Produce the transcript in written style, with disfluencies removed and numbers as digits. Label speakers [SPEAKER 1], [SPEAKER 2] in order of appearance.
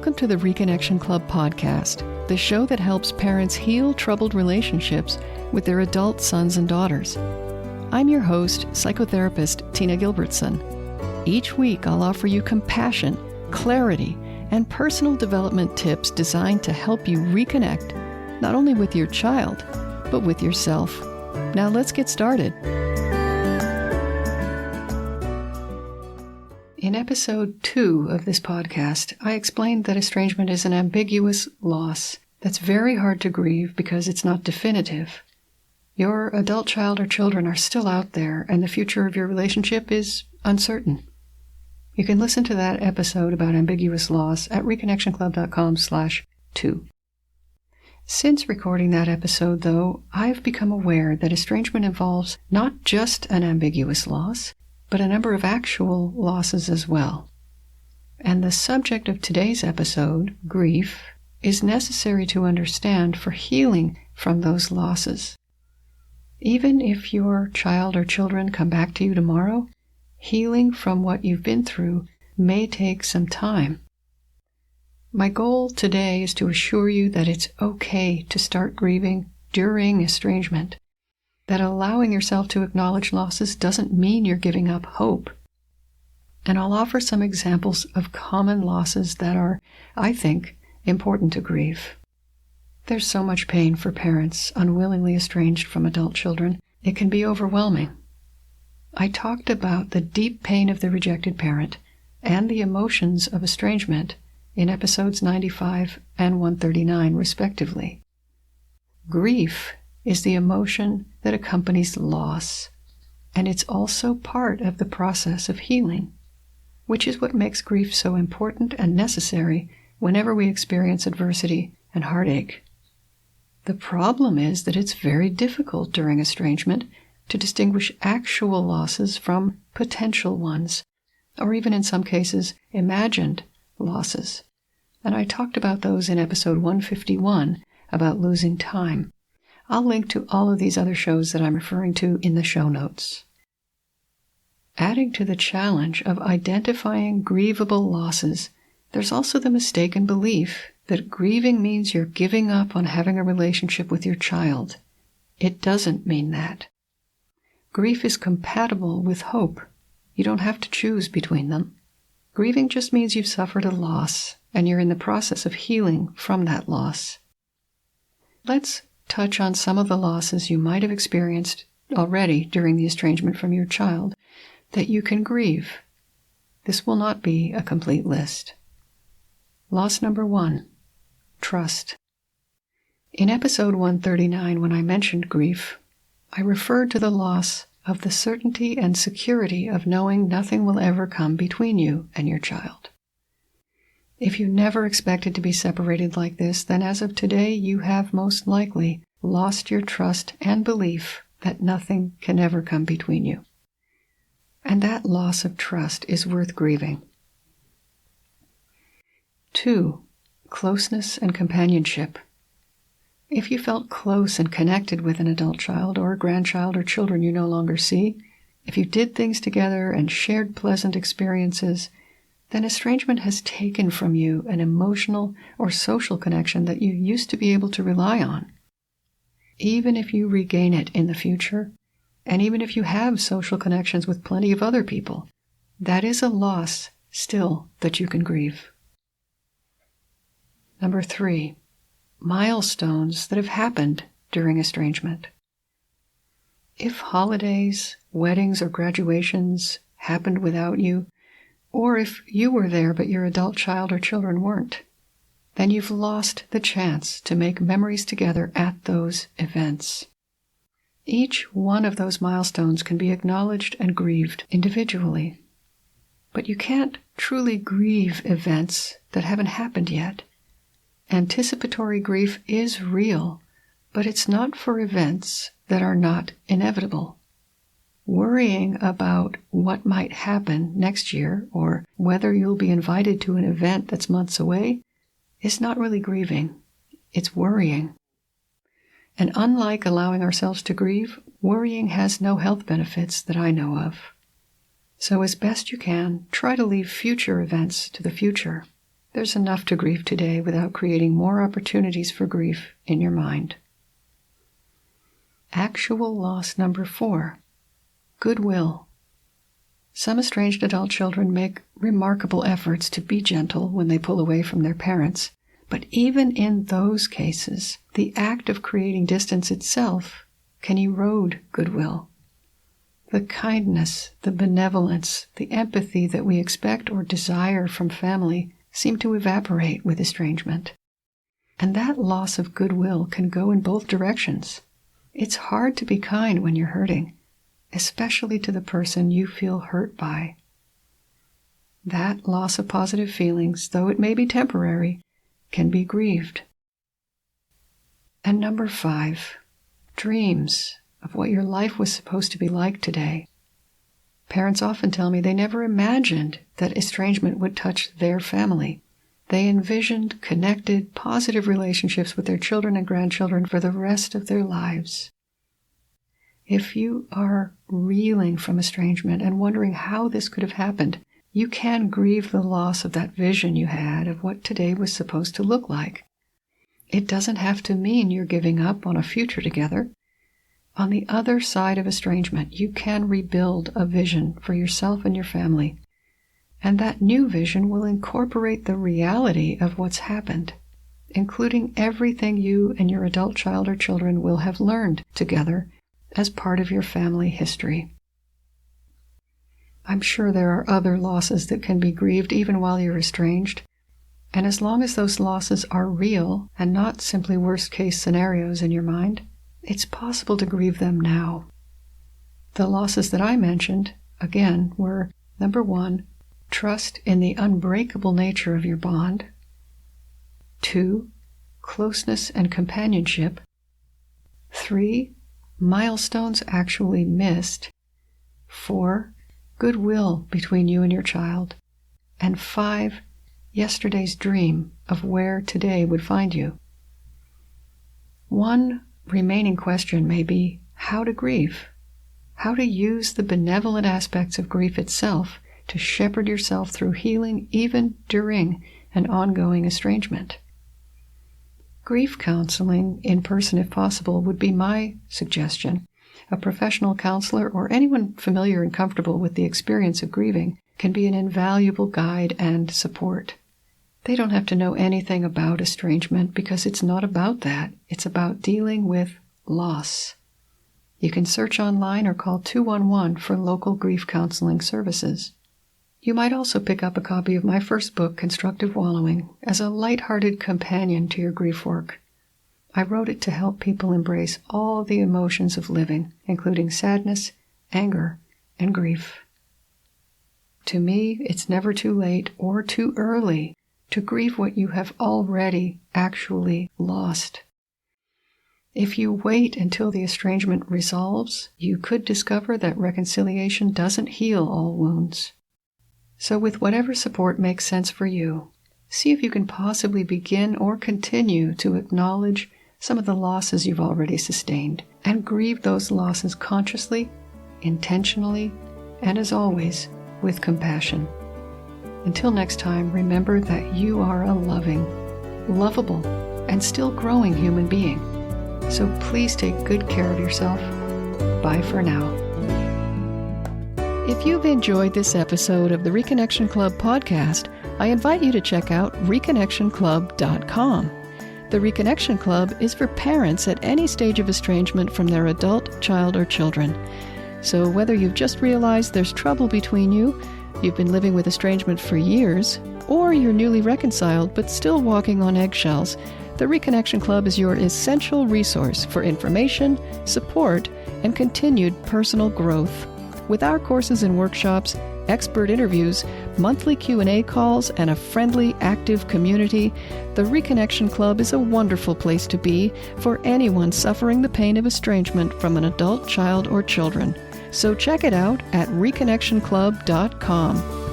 [SPEAKER 1] Welcome to the Reconnection Club podcast, the show that helps parents heal troubled relationships with their adult sons and daughters. I'm your host, psychotherapist Tina Gilbertson. Each week, I'll offer you compassion, clarity, and personal development tips designed to help you reconnect, not only with your child, but with yourself. Now let's get started. In episode 2 of this podcast, I explained that estrangement is an ambiguous loss that's very hard to grieve because it's not definitive. Your adult child or children are still out there, and the future of your relationship is uncertain. You can listen to that episode about ambiguous loss at reconnectionclub.com/2. Since recording that episode, though, I've become aware that estrangement involves not just an ambiguous loss, but a number of actual losses as well. And the subject of today's episode, grief, is necessary to understand for healing from those losses. Even if your child or children come back to you tomorrow, healing from what you've been through may take some time. My goal today is to assure you that it's okay to start grieving during estrangement, that allowing yourself to acknowledge losses doesn't mean you're giving up hope. And I'll offer some examples of common losses that are, I think, important to grieve. There's so much pain for parents unwillingly estranged from adult children, it can be overwhelming. I talked about the deep pain of the rejected parent and the emotions of estrangement in episodes 95 and 139, respectively. Grief is the emotion that accompanies loss, and it's also part of the process of healing, which is what makes grief so important and necessary whenever we experience adversity and heartache. The problem is that it's very difficult during estrangement to distinguish actual losses from potential ones, or even in some cases, imagined losses. And I talked about those in episode 151 about losing time. I'll link to all of these other shows that I'm referring to in the show notes. Adding to the challenge of identifying grievable losses, there's also the mistaken belief that grieving means you're giving up on having a relationship with your child. It doesn't mean that. Grief is compatible with hope. You don't have to choose between them. Grieving just means you've suffered a loss, and you're in the process of healing from that loss. Let's touch on some of the losses you might have experienced already during the estrangement from your child that you can grieve. This will not be a complete list. Loss number 1, trust. In episode 139, when I mentioned grief, I referred to the loss of the certainty and security of knowing nothing will ever come between you and your child. If you never expected to be separated like this, then as of today, you have most likely lost your trust and belief that nothing can ever come between you. And that loss of trust is worth grieving. 2, closeness and companionship. If you felt close and connected with an adult child or a grandchild or children you no longer see, if you did things together and shared pleasant experiences, then estrangement has taken from you an emotional or social connection that you used to be able to rely on. Even if you regain it in the future, and even if you have social connections with plenty of other people, that is a loss still that you can grieve. Number 3, milestones that have happened during estrangement. If holidays, weddings, or graduations happened without you, or if you were there but your adult child or children weren't, then you've lost the chance to make memories together at those events. Each one of those milestones can be acknowledged and grieved individually. But you can't truly grieve events that haven't happened yet. Anticipatory grief is real, but it's not for events that are not inevitable. Worrying about what might happen next year or whether you'll be invited to an event that's months away is not really grieving. It's worrying. And unlike allowing ourselves to grieve, worrying has no health benefits that I know of. So as best you can, try to leave future events to the future. There's enough to grieve today without creating more opportunities for grief in your mind. Actual loss number 4, goodwill. Some estranged adult children make remarkable efforts to be gentle when they pull away from their parents. But even in those cases, the act of creating distance itself can erode goodwill. The kindness, the benevolence, the empathy that we expect or desire from family seem to evaporate with estrangement. And that loss of goodwill can go in both directions. It's hard to be kind when you're hurting, especially to the person you feel hurt by. That loss of positive feelings, though it may be temporary, can be grieved. And number 5, dreams of what your life was supposed to be like today. Parents often tell me they never imagined that estrangement would touch their family. They envisioned connected, positive relationships with their children and grandchildren for the rest of their lives. If you are reeling from estrangement and wondering how this could have happened, you can grieve the loss of that vision you had of what today was supposed to look like. It doesn't have to mean you're giving up on a future together. On the other side of estrangement, you can rebuild a vision for yourself and your family. And that new vision will incorporate the reality of what's happened, including everything you and your adult child or children will have learned together as part of your family history. I'm sure there are other losses that can be grieved even while you're estranged. And as long as those losses are real and not simply worst-case scenarios in your mind, it's possible to grieve them now. The losses that I mentioned, again, were number 1, trust in the unbreakable nature of your bond. 2, closeness and companionship. 3, milestones actually missed. 4, goodwill between you and your child. And 5, yesterday's dream of where today would find you. One remaining question may be how to grieve, how to use the benevolent aspects of grief itself to shepherd yourself through healing even during an ongoing estrangement. Grief counseling, in person if possible, would be my suggestion. A professional counselor or anyone familiar and comfortable with the experience of grieving can be an invaluable guide and support. They don't have to know anything about estrangement because it's not about that. It's about dealing with loss. You can search online or call 211 for local grief counseling services. You might also pick up a copy of my first book, Constructive Wallowing, as a lighthearted companion to your grief work. I wrote it to help people embrace all the emotions of living, including sadness, anger, and grief. To me, it's never too late or too early to grieve what you have already actually lost. If you wait until the estrangement resolves, you could discover that reconciliation doesn't heal all wounds. So with whatever support makes sense for you, see if you can possibly begin or continue to acknowledge some of the losses you've already sustained and grieve those losses consciously, intentionally, and as always, with compassion. Until next time, remember that you are a loving, lovable, and still growing human being. So please take good care of yourself. Bye for now. If you've enjoyed this episode of the Reconnection Club podcast, I invite you to check out reconnectionclub.com. The Reconnection Club is for parents at any stage of estrangement from their adult, child, or children. So whether you've just realized there's trouble between you, you've been living with estrangement for years, or you're newly reconciled but still walking on eggshells, the Reconnection Club is your essential resource for information, support, and continued personal growth. With our courses and workshops, expert interviews, monthly Q&A calls, and a friendly, active community, the Reconnection Club is a wonderful place to be for anyone suffering the pain of estrangement from an adult, child, or children. So check it out at reconnectionclub.com.